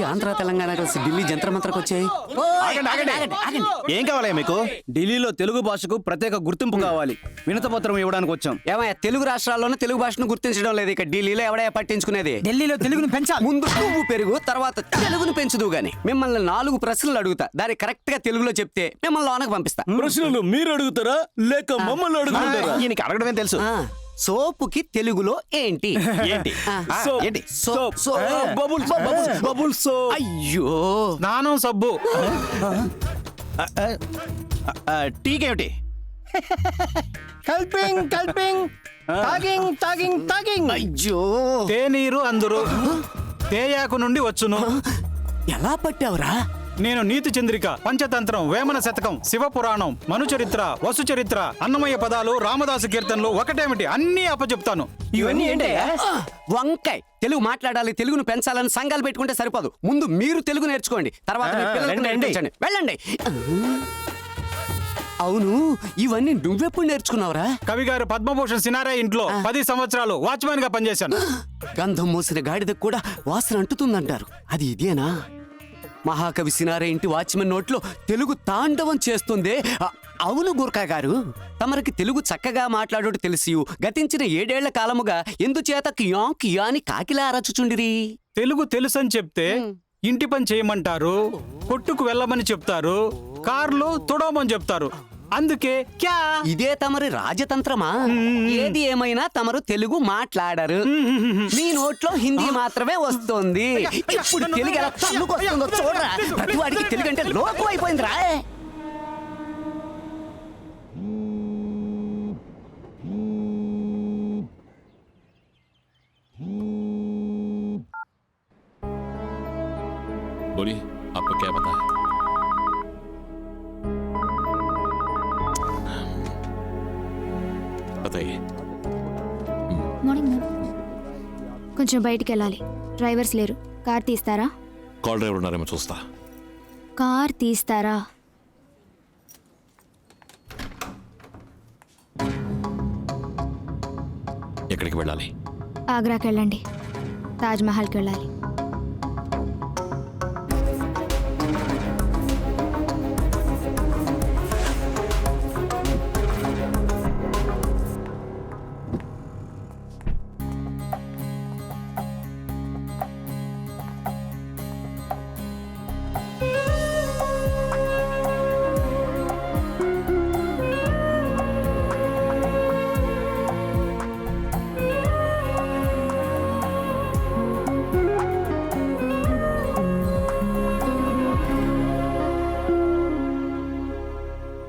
ఆంధ్ర తెలంగాణ కలిసి ఢిల్లీ జంత్ర మంత్రకు వచ్చాయి. ఏం కావాలి మీకు? ఢిల్లీలో తెలుగు భాషకు ప్రత్యేక గుర్తింపు కావాలి. వినతపత్రం ఇవ్వడానికి వచ్చాం. ఏమయ్యా, తెలుగు రాష్ట్రాల్లోనే తెలుగు భాషను గుర్తించడం లేదు, ఇక ఢిల్లీలో ఎవడయ్యా పట్టించుకునేది? ఢిల్లీలో తెలుగును పెంచాలి. ముందు నువ్వు పెరుగు, తర్వాత తెలుగును పెంచుదు గాని. మిమ్మల్ని 4 ప్రశ్నలు అడుగుతా, దాన్ని కరెక్ట్ గా తెలుగులో చెప్తే మిమ్మల్ని లోనకు పంపిస్తా. ప్రశ్నలు మీరు అడుగుతారా లేక మమ్మల్ని అడుగుతారా? ఈయనకి అడగడమే తెలుసు. సోపుకి తెలుగులో ఏంటి? ఏంటి? సోప్. ఏంటి? Bubbles bubbles soap. అయ్యో, స్నానం సబ్బు. టీకేమిటి? కల్పింగ్ కల్పింగ్ తాగింగ్ తాగింగ్ తాగింగ్. అయ్యో, తేనీరు అందరు తేయాకు నుండి వచ్చును. ఎలా పట్టావురా? నేను నీతి చంద్రిక, పంచతంత్రం, వేమన శతకం, శివ పురాణం, మను చరిత్ర, వసు చరిత్ర, అన్నమయ్య పదాలు, రామదాసు కీర్తనలు ఒకటేమిటి అన్ని అప్పచెప్తాను. ఇవన్నీ ఏంటయ్యా? వంకాయ్. తెలుగు మాట్లాడాలి, తెలుగును పెంచాలని సంఘాలు పెట్టుకుంటే సరిపోదు. ముందు మీరు తెలుగు నేర్చుకోండి, తర్వాత మీ పిల్లలకు నేర్పించండి. వెళ్ళండి. అవును, ఇవన్నీ నువ్వెప్పుడు నేర్చుకున్నావురా? కవి గారు పద్మభూషణ్ సినారే ఇంట్లో 10 సంవత్సరాలు వాచ్మెన్ గా పనిచేశాను. గంధం మోసిన గాడిదకు కూడా వాసన అంటుతుందంటారు, అది ఇదేనా? మహాకవి సినారే ఇంటి వాచ్మెన్ నోట్లో తెలుగు తాండవం చేస్తుందే. అవును గుర్కా గారు, తమరికి తెలుగు చక్కగా మాట్లాడుట తెలిసి గతించిన 7 ఏళ్ల కాలముగా ఎందుచేత కియా కియా అని కాకిలా అరచుచుండిరి? తెలుగు తెలుసని చెప్తే ఇంటి పని చేయమంటారు, కొట్టుకు వెళ్ళమని చెప్తారు, కార్లు తుడవమని చెప్తారు. అందుకే క్యా. ఇదే తమరి రాజతంత్రమా? ఏది ఏమైనా తమరు తెలుగు మాట్లాడరు, మీ నోట్లో హిందీ మాత్రమే వస్తుంది. ఇప్పుడు తెలుగు ఎలా తన్నుకొస్తుందో చూడరా. ప్రతివాడికి తెలుగు అంటే లోకం అయిపోయిందిరా. बोलिए, आपको क्या पता है? बताइए। Morning ma'am. కొంచెం బయటికి వెళ్ళాలి, డ్రైవర్స్ లేరు. కార్ తీస్తారా? కాల్ డ్రైవర్ ఉన్నారేమో చూస్తా. కార్ తీస్తారా? ఎక్కడికి వెళ్ళాలి? ఆగ్రాకి వెళ్ళండి, తాజ్ మహల్కి వెళ్ళాలి.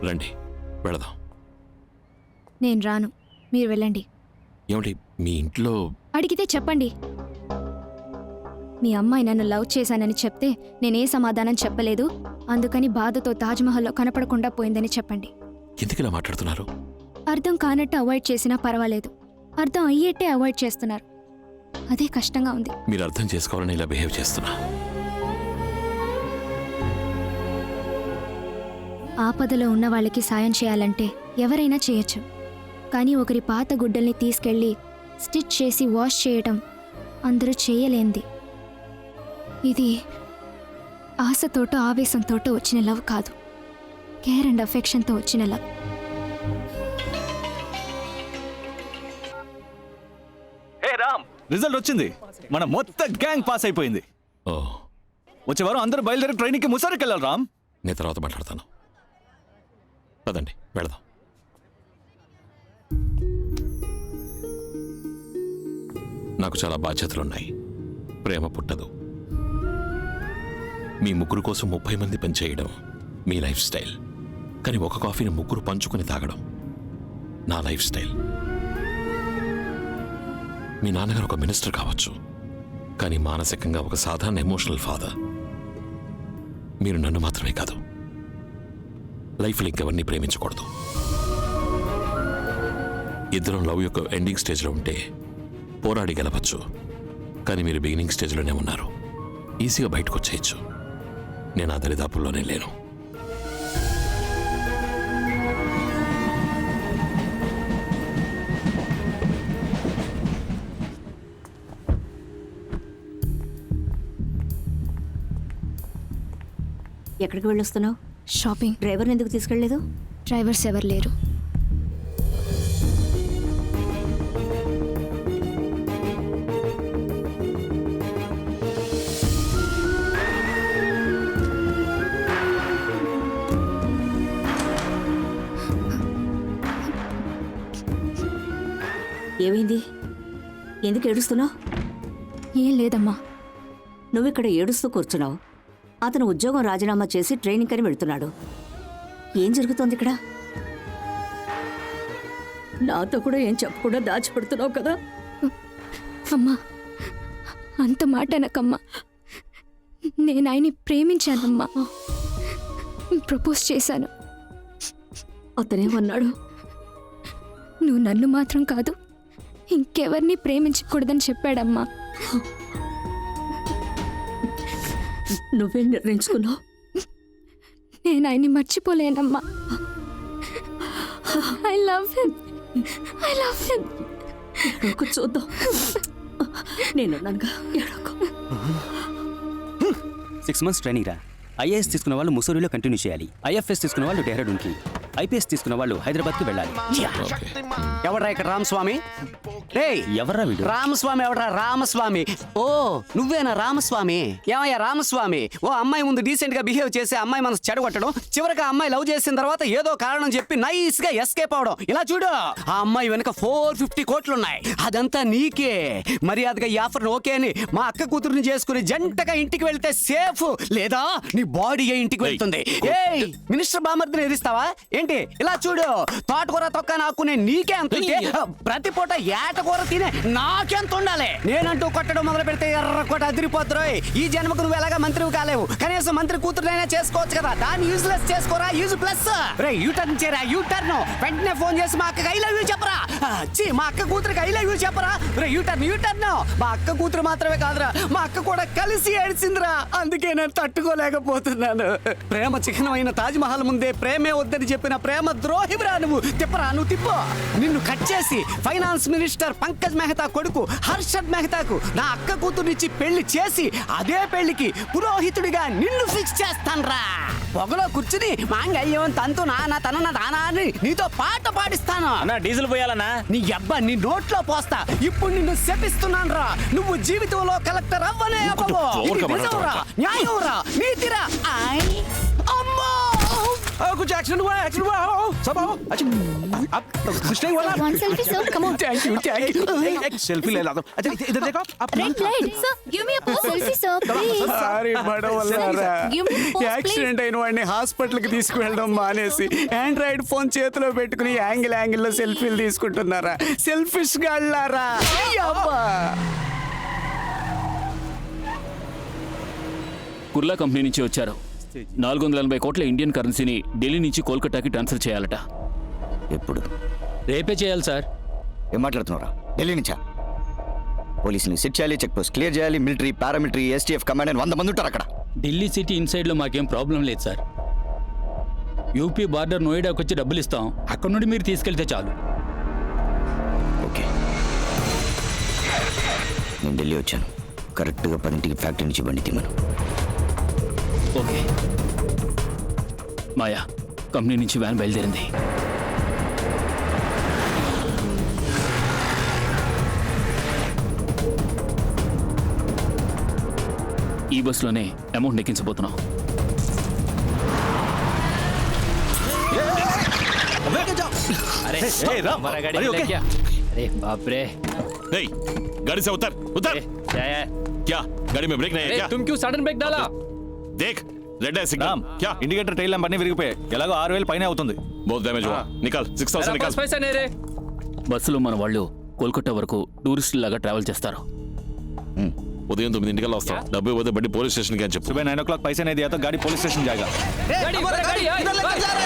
రండి వెళదాం. నేను రాను, మీరు వెళ్ళండి. ఏమిటి మీ ఇంట్లో? అడిగితే చెప్పండి. మీ అమ్మాయి నన్ను లవ్ చేశానని చెప్తే నేనే సమాధానం చెప్పలేదు, అందుకని బాధతో తాజ్మహల్లో కనపడకుండా పోయిందని చెప్పండి. ఎందుకు ఇలా మాట్లాడుతున్నారు? అర్థం కానట్టు అవాయిడ్ చేసినా పర్వాలేదు, అర్థం అయ్యేట్టే అవాయిడ్ చేస్తున్నారు, అదే కష్టంగా ఉంది. మీరు అర్థం చేసుకోవాలని ఇలా బిహేవ్ చేస్తున్నా. ఆపదలో ఉన్న వాళ్ళకి సాయం చేయాలంటే ఎవరైనా చేయొచ్చు, కానీ ఒకరి పాత గుడ్డల్ని తీసుకెళ్ళి స్టిచ్ చేసి వాష్ చేయటం అందరూ చేయలేంది. ఇది ఆశతోటో ఆవేశంతోటో వచ్చిన లవ్ కాదు, కేర్ అండ్ అఫెక్షన్తో వచ్చిన లవ్. హే రామ్, రిజల్ట్ వచ్చింది. మన మొత్తం గ్యాంగ్ పాస్ అయిపోయింది. ఓ, వచ్చే వారం అందరూ బయలుదేరి ట్రైనింగ్కి ముసారికి వెళ్ళాలి రామ్. నేను తర్వాత మాట్లాడతాను. పదండి వెళదాం. నాకు చాలా బాధ్యతలున్నాయి. ప్రేమ పుట్టదు. మీ ముగ్గురు కోసం 30 మంది పనిచేయడం మీ లైఫ్ స్టైల్, కానీ ఒక కాఫీని ముగ్గురు పంచుకొని తాగడం నా లైఫ్ స్టైల్. మీ నాన్నగారు ఒక మినిస్టర్ కావచ్చు, కానీ మానసికంగా ఒక సాధారణ ఎమోషనల్ ఫాదర్. మీరు నన్ను మాత్రమే కాదు, లైఫ్లో ఇంకెవరిని ప్రేమించకూడదు. ఇద్దరం లవ్ యొక్క ఎండింగ్ స్టేజ్లో ఉంటే పోరాడి గెలవచ్చు, కానీ మీరు బిగినింగ్ స్టేజ్లోనే ఉన్నారు. ఈజీగా బయటకు వచ్చేయచ్చు. నేను ఆ దరిదాపుల్లోనే లేను. ఎక్కడికి వెళ్ళొస్తున్నావు? షాపింగ్. డ్రైవర్ని ఎందుకు తీసుకెళ్ళలేదు? డ్రైవర్స్ ఎవరు లేరు. ఏమైంది? ఎందుకు ఏడుస్తున్నావు? ఏం లేదమ్మా. నువ్వు ఇక్కడ ఏడుస్తూ కూర్చున్నావు. అతను ఉద్యోగం రాజీనామా చేసి ట్రైనింగ్ అని వెళ్తున్నాడు. ఏం జరుగుతోంది ఇక్కడ? నాతో కూడా ఏం చెప్పకుండా దాచిపెడుతున్నావు కదా. అమ్మా, అంత మాట అనకమ్మా. నేను ఆయన్ని ప్రేమించానమ్మా. ప్రపోజ్ చేశాను. అతనేమన్నాడు? నువ్వు నన్ను మాత్రం కాదు, ఇంకెవరిని ప్రేమించకూడదని చెప్పాడమ్మా. నువ్వేం నిర్ణయించుకున్నావు? నేను ఆయన్ని మర్చిపోలేనమ్మా. I love him. I love him. ఏడోకు చూద్దాం. నేనున్నానుగా, ఏడోకు. 6 months ట్రైనింగ్ రా. ఐఏఎస్ తీసుకున్న వాళ్ళు ముసూరిలో కంటిన్యూ చేయాలి. ఐఎఫ్ఎస్ తీసుకున్న వాళ్ళు డెహ్రాడూన్కి, ఐపీఎస్ తీసుకున్న వాళ్ళు హైదరాబాద్కి వెళ్ళాలి. ఎవడ్రా ఇక్కడ రామస్వామి? రేయ్, ఎవర్రా వీడు? రామస్వామి ఎవడ్రా? రామస్వామి. ఓ, నువ్వేనా రామస్వామి? ఏమయ్యా రామస్వామి, ఓ అమ్మాయి ముందు డీసెంట్ గా బిహేవ్ చేసి అమ్మాయి మనసు చెడగొట్టడం, చివరికి ఆ అమ్మాయి లవ్ చేసిన తర్వాత ఏదో కారణం చెప్పి నైస్ గా ఎస్కేప్ అవడం. ఇలా చూడు, ఆ అమ్మాయి వెనక 450 కోట్లున్నాయి. అదంతా నీకే. మర్యాదగా ఈ ఆఫర్ ఓకే అని మా అక్క కూతురుని చేసుకుని జంటగా ఇంటికి వెళ్తే సేఫ్, లేదా నీ బాడీ ఇంటికి వెళ్తుంది. ఏయ్, మినిస్టర్ బామర్దిని ఎదిస్తావా ఏంటి? ఇలా చూడు, తోటకూర తొక్క నాకునే నీకే అంత ఉంటే, ప్రతి పూట ఏటకూర తినే నాకెంత ఉండాలి? నేనంటూ కొట్టడం మొదలు పెడితే ఎర్రకోట అదిరిపోతురోయ్. ఈ జన్మకు నువ్వు ఎలాగా మంత్రివి కాలేవు, కనీసం మంత్రి కూతురునైనా చేసుకోవచ్చు కదా. దాన్ని యూజ్లెస్ చేసుకోరా, యూజ్ ప్లస్. రే, యూటర్న్ చేయరా, యూటర్న్. వెంటనే ఫోన్ చేసి మా అక్కకి ఐ లవ్ యూ చెప్పరా. మా అక్క కూతురికి ఐ లవ్ యూ చెప్పరా. రే, యూటర్న్, యూటర్న్. మా అక్క కూతురు మాత్రమే కాదురా, మా అక్క కూడా కలిసి ఏడ్చిందిరా. అందుకే నేను తట్టుకోలేకపోతున్నాను. ప్రేమ చిహ్నమైన తాజ్ మహల్ ముందే ప్రేమే వద్దని చెప్పిన ప్రేమ ద్రోహివిరా నువ్వు. తిప్పరా, నువ్వు తిప్పు. నిన్ను కట్ చేసి ఫైనాన్స్ మినిస్టర్ పంకజ్ మెహతా కొడుకు హర్షద్ మెహతాకు నా అక్క కూతురునిచ్చి పెళ్లి చేసి అదే పెళ్లికి పురోహితుడిగా నిన్ను ఫిక్స్ చేస్తాన్రా. పొగలో కూర్చుని మాంగళ్యం తంతు నాన్న తన దానా అని నీతో పాట పాడిస్తాను. అన్నా డీజిల్ పోయాలన్నా. నీ అబ్బా నీ నోట్లో పోస్తా. ఇప్పుడు నిన్ను శపిస్తున్నాను రా. నువ్వు జీవితంలో కలెక్టర్ అవ్వనే అవ్వవు. ఇది నిజంరా, న్యాయంరా, నీతిరా. అమ్మా, कुछ एक्सीडेंट हुआ सब आओ। अच्छा आप कुछ नहीं हुआ ना? One selfie, sir. Come on. Thank you, thank you. एक सेल्फी ले ला दो। अच्छा इधर देखो आप। Red light. Sir, give me a pose. Selfie, sir, please. Sorry బడవల్లారా. Give me a pose, please. Accident అయిన వాడిని హాస్పిటల్కి తీసుకువెళ్ళడం మానేసి ఆండ్రాయిడ్ ఫోన్ చేతిలో పెట్టుకుని యాంగిల్లో సెల్ఫీలు తీసుకుంటున్నారా? సెల్ఫిష్ గాళ్ళారా. కుర్లా కంపెనీ నుంచి వచ్చారు. 480 కోట్ల ఇండియన్ కరెన్సీని ఢిల్లీ నుంచి కోల్కతాకి ట్రాన్స్ఫర్ చేయాలట. ఎప్పుడు? రేపే చేయాలి సార్. ఏం మాట్లాడుతున్నారా? ఢిల్లీ నుంచా? పోలీసుని సెట్ చేయాలి, చెక్ పోస్ట్ క్లియర్ చేయాలి, మిలిటరీ, పారామిలిటరీ, ఎస్టీఎఫ్ కమాండ్ అని 100 మంది ఉంటారు అక్కడ. ఢిల్లీ సిటీ ఇన్సైడ్లో మాకేం ప్రాబ్లం లేదు సార్. యూపీ బార్డర్ నోయిడాకి వచ్చి డబ్బులు ఇస్తాం, అక్కడ నుండి మీరు తీసుకెళ్తే చాలు. ఓకే, నేను ఢిల్లీ వచ్చాను. కరెక్ట్గా 10ంటికి ఫ్యాక్టరీ నుంచి బండి తీమను. ఓకే. మాయా, కంపెనీ నుంచి వ్యాన్ బయలుదేరింది. ఈ బస్సులోనే అమౌంట్ ఎక్కించబోతున్నాం. अरे राम, हमारा गाड़ी अरे ले ओके? क्या? अरे बाप रे, नहीं, गाड़ी से उतर उतर। क्या है? क्या गाड़ी में ब्रेक नहीं है क्या? तुम क्यों सडन ब्रेक डाला? देख, रेड है सिग्नल। राम, क्या ఇండికేటర్ టైల్ ల్యాంప్ అన్ని విరిగిపోయాయి. ఎలాగో 6000 పైనే అవుతుంది. बहुत डैमेज हुआ। निकल 6000 निकल। पैसा नहीं रे. బస్సులో మన వాళ్ళు కోల్కతా వరకు టూరిస్ట్ లాగా ట్రావెల్ చేస్తారు. ఉదయం 9 వస్తాం. డబ్బు ఇవ్వతే బండి పోలీస్ స్టేషన్ కి అని చెప్పు. सुबह 9 o'clock पैसे नहीं दिया तो गाड़ी पुलिस स्टेशन जाएगा। गाड़ी, गाड़ी,